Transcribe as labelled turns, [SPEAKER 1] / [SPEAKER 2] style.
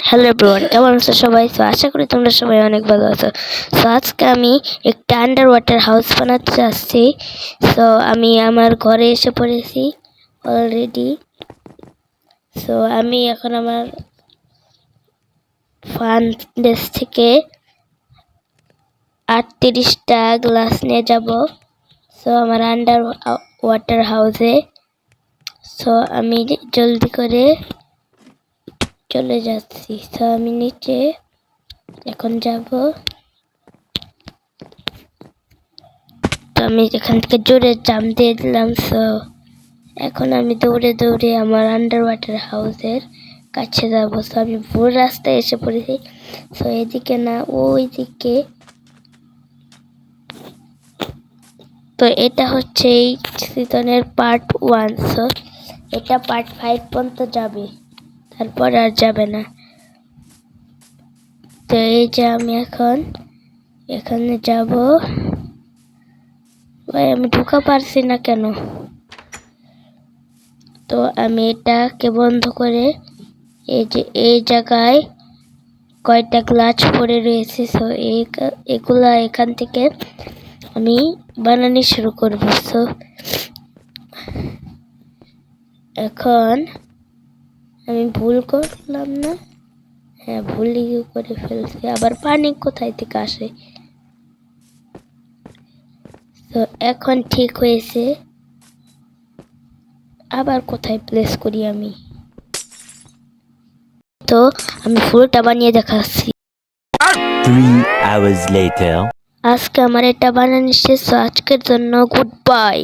[SPEAKER 1] Hello everyone, কেমন আছো সবাই? তো আশা করি তোমরা সবাই অনেক ভালো আছো। তো আজকে আমি একটা আন্ডার ওয়াটার হাউস বানাতে আসছি। তো আমি আমার ঘরে এসে পড়েছি অলরেডি। তো আমি এখন আমার ফান্ডেস থেকে 38টা গ্লাস নিয়ে যাব। তো আমার আন্ডার ওয়াটার হাউসে। তো আমি জলদি করে চলে যাচ্ছি। তো আমি নিচে এখন যাব। তো আমি এখান থেকে জোরে জাম্প দিয়ে দিলাম। সো এখন আমি দৌড়ে দৌড়ে আমার আন্ডার ওয়াটার হাউসের কাছে যাব। সো আমি ভুল রাস্তায় এসে পড়েছি। সো এদিকে না, ওই দিকে। তো এটা হচ্ছে এই সিজনের পার্ট 1। সো এটা পার্ট 5 পর্যন্ত যাবে, তারপর আর যাবে না। তো এই যে আমি এখন এখানে যাব। ভাই আমি ঢোকা পারছি না কেন? তো আমি এটাকে বন্ধ করে এই যে এই জায়গায় কয়টা গ্লাস পড়ে রয়েছে। সো এগুলা এখান থেকে আমি বানানো শুরু করব। সো এখন আমি ভুল করলাম না? হ্যাঁ, ভুলই করে ফেলছি। আবার পানি কোথায় থেকে আসে? তো এখন ঠিক হয়েছে। আবার কোথায় প্লেস করি আমি? তো আমি ফুলটা বানিয়ে দেখাচ্ছি।
[SPEAKER 2] 3 hours later.
[SPEAKER 1] আজকে আমার এটা বানানো শেষ। আজকের জন্য গুড বাই।